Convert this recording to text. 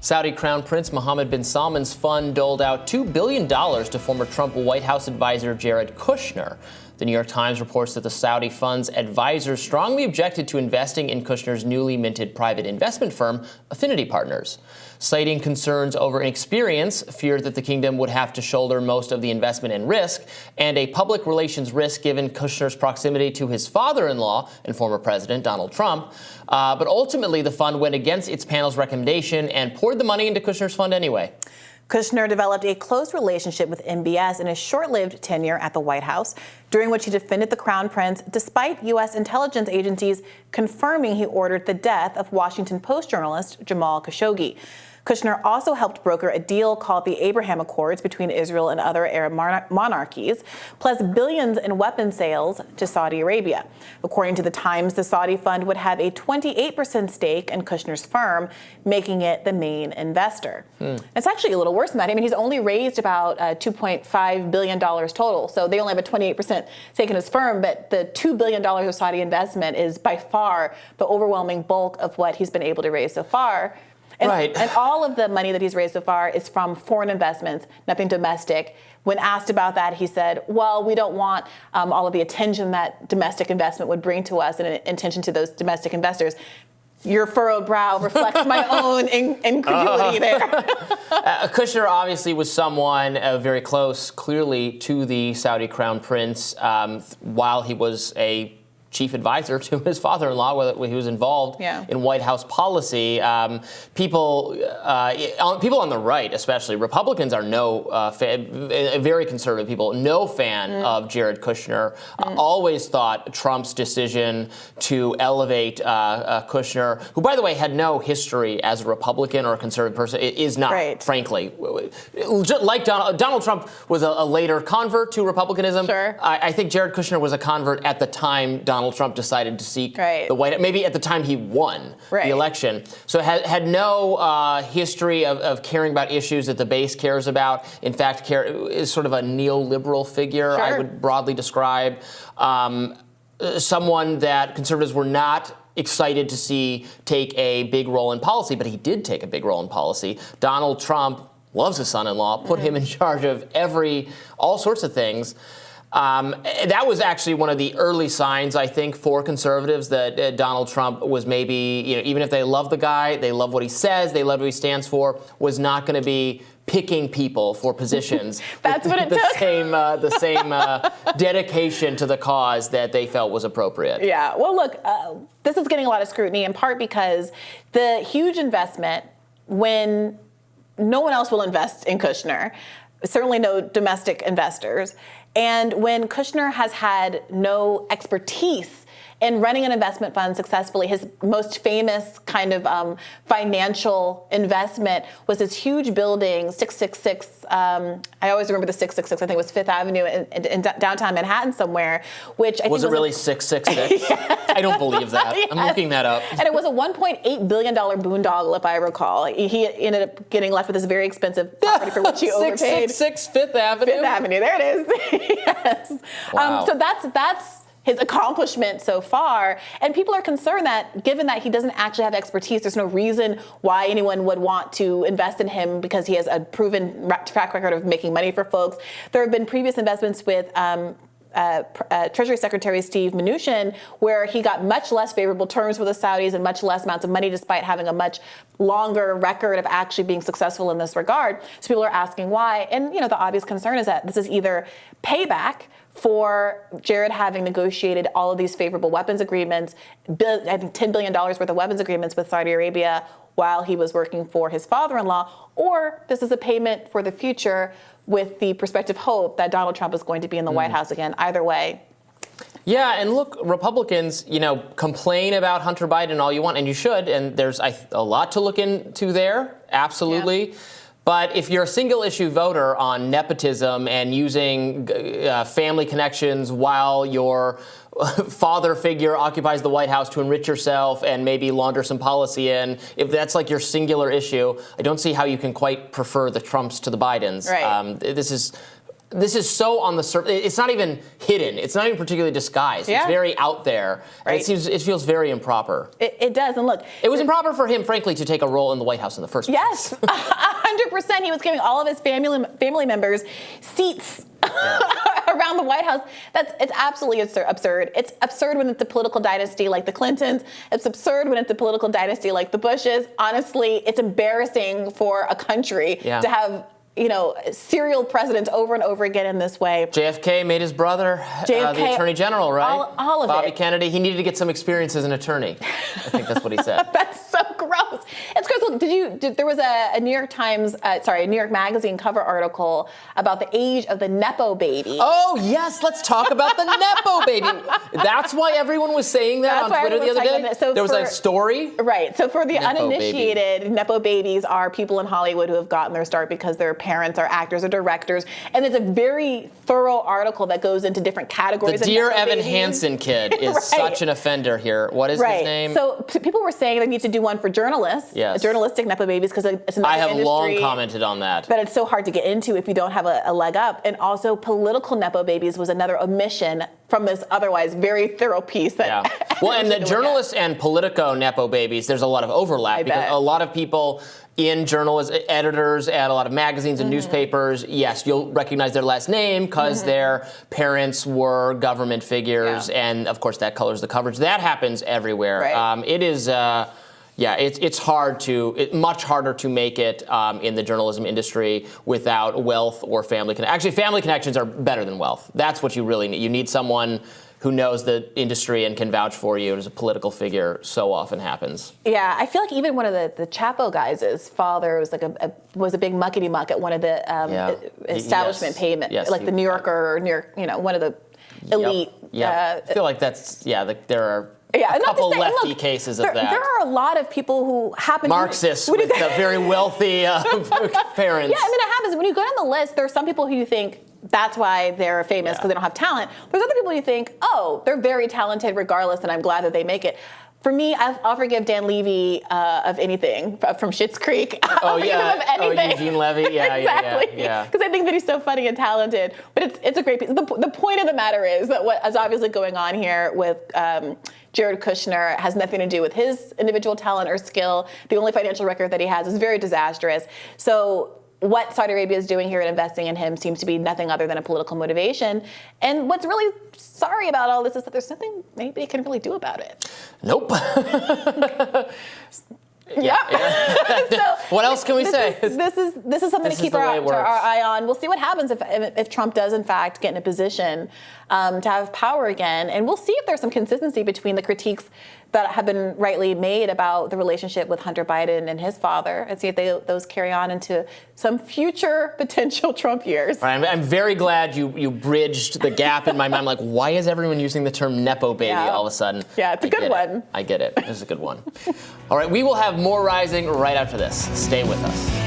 Saudi Crown Prince Mohammed bin Salman's fund doled out $2 billion to former Trump White House advisor Jared Kushner. The New York Times reports that the Saudi fund's advisors strongly objected to investing in Kushner's newly minted private investment firm, Affinity Partners. Citing concerns over inexperience, feared that the kingdom would have to shoulder most of the investment and risk, and a public relations risk given Kushner's proximity to his father-in-law and former president, Donald Trump. But ultimately, the fund went against its panel's recommendation and poured the money into Kushner's fund anyway. Kushner developed a close relationship with MBS in his short-lived tenure at the White House, during which he defended the Crown Prince despite U.S. intelligence agencies confirming he ordered the death of Washington Post journalist Jamal Khashoggi. Kushner also helped broker a deal called the Abraham Accords between Israel and other Arab monarchies, plus billions in weapon sales to Saudi Arabia. According to the Times, the Saudi fund would have a 28% stake in Kushner's firm, making it the main investor. It's actually a little worse than that. I mean, he's only raised about $2.5 billion total, so they only have a 28% stake in his firm, but the $2 billion of Saudi investment is by far the overwhelming bulk of what he's been able to raise so far. And, right. And all of the money that he's raised so far is from foreign investments, nothing domestic. When asked about that, he said, well, we don't want all of the attention that domestic investment would bring to us and attention to those domestic investors. Your furrowed brow reflects my own incredulity there. Kushner obviously was someone very close, clearly, to the Saudi Crown Prince while he was a chief advisor to his father-in-law, when he was involved in White House policy. People on the right, especially Republicans, are very conservative people, no fan of Jared Kushner. Always thought Trump's decision to elevate Kushner, who, by the way, had no history as a Republican or a conservative person, is not, frankly. Like Donald Trump was a later convert to Republicanism. Sure. I think Jared Kushner was a convert at the time Donald Trump decided to seek the White House, maybe at the time he won the election. So had no history of caring about issues that the base cares about. In fact, is sort of a neoliberal figure, I would broadly describe. Someone that conservatives were not excited to see take a big role in policy, but he did take a big role in policy. Donald Trump loves his son-in-law, put him in charge of all sorts of things. That was actually one of the early signs, I think, for conservatives that Donald Trump was maybe, even if they love the guy, they love what he says, they love what he stands for, was not going to be picking people for positions. That's what it took. The same dedication to the cause that they felt was appropriate. Yeah. Well, look, this is getting a lot of scrutiny in part because the huge investment, when no one else will invest in Kushner, certainly no domestic investors. And when Kushner has had no expertise in running an investment fund successfully, his most famous kind of financial investment was this huge building, 666. I always remember the 666. I think it was Fifth Avenue in downtown Manhattan somewhere. Which I think was it really 666? I don't believe that. Yes. I'm looking that up. And it was a $1.8 billion boondoggle, if I recall. He ended up getting left with this very expensive property for which he overpaid. 666 Fifth Avenue. Fifth Avenue. There it is. Yes. Wow. So that's his accomplishment so far. And people are concerned that given that he doesn't actually have expertise, there's no reason why anyone would want to invest in him because he has a proven track record of making money for folks. There have been previous investments with Treasury Secretary Steve Mnuchin, where he got much less favorable terms with the Saudis and much less amounts of money, despite having a much longer record of actually being successful in this regard. So people are asking why. And, the obvious concern is that this is either payback for Jared having negotiated all of these favorable weapons agreements, I think $10 billion worth of weapons agreements with Saudi Arabia while he was working for his father-in-law, or this is a payment for the future with the prospective hope that Donald Trump is going to be in the White House again. Either way. Yeah, and look, Republicans, complain about Hunter Biden all you want, and you should, and there's a lot to look into there, absolutely. Yeah. But if you're a single-issue voter on nepotism and using family connections while your father figure occupies the White House to enrich yourself and maybe launder some policy in, if that's like your singular issue, I don't see how you can quite prefer the Trumps to the Bidens. Right. This is this is so on the surface. It's not even hidden. It's not even particularly disguised. Yeah. It's very out there. Right. And it feels very improper. It does. And look, it was improper for him, frankly, to take a role in the White House in the first place. Yes, 100%. He was giving all of his family members seats around the White House. It's absolutely absurd. It's absurd when it's a political dynasty like the Clintons. It's absurd when it's a political dynasty like the Bushes. Honestly, it's embarrassing for a country to have serial presidents over and over again in this way. JFK made his brother the Attorney General, right? All of Bobby it. Kennedy, he needed to get some experience as an attorney. I think that's what he said. That's so gross. It's gross. Look, there was a New York a New York Magazine cover article about the age of the Nepo baby. Oh, yes, let's talk about the Nepo baby. That's why everyone was saying that on Twitter the other day? So there was a story? Right. So for the Nepo uninitiated, baby. Nepo babies are people in Hollywood who have gotten their start because their parents are actors or directors. And it's a very thorough article that goes into different categories. The Dear Evan babies. Hansen kid is such an offender here. What is his name? So people were saying they need to do one for journalists, journalistic Nepo babies, because it's another I have industry long commented on that. But it's so hard to get into if you don't have a leg up. And also political Nepo babies was another omission from this otherwise very thorough piece. Well, and the journalists and Politico Nepo babies, there's a lot of overlap because a lot of people in journalism, editors at a lot of magazines and newspapers, yes, you'll recognize their last name because their parents were government figures, and of course that colors the coverage. That happens everywhere. Right. It is. It's much harder to make it in the journalism industry without wealth or family connections. Actually, family connections are better than wealth. That's what you really need. You need someone who knows the industry and can vouch for you as a political figure. So often happens. Yeah, I feel like even one of the Chapo guys' father was a big muckety muck at one of the establishment payment, the New Yorker, one of the elite. I feel like that's there are. A couple lefty cases of that. There are a lot of people who happen Marxists with very wealthy parents. Yeah, I mean, it happens. When you go down the list, there are some people who you think that's why they're famous because they don't have talent. There's other people you think, oh, they're very talented regardless, and I'm glad that they make it. For me, I'll forgive Dan Levy of anything from Schitt's Creek. I'll forgive him of anything. Eugene Levy. Exactly. Because I think that he's so funny and talented. But it's a great piece. The point of the matter is that what is obviously going on here with Jared Kushner has nothing to do with his individual talent or skill. The only financial record that he has is very disastrous. So what Saudi Arabia is doing here and investing in him seems to be nothing other than a political motivation. And what's really sorry about all this is that there's nothing anybody can really do about it. Nope. So what else can we say? This is something to keep our eye on. We'll see what happens if Trump does, in fact, get in a position to have power again. And we'll see if there's some consistency between the critiques that have been rightly made about the relationship with Hunter Biden and his father, and see if those carry on into some future potential Trump years. Right, I'm very glad you bridged the gap in my mind. Like, why is everyone using the term Nepo baby all of a sudden? Yeah, it's a good one. I get it. It's a good one. All right, we will have more Rising right after this. Stay with us.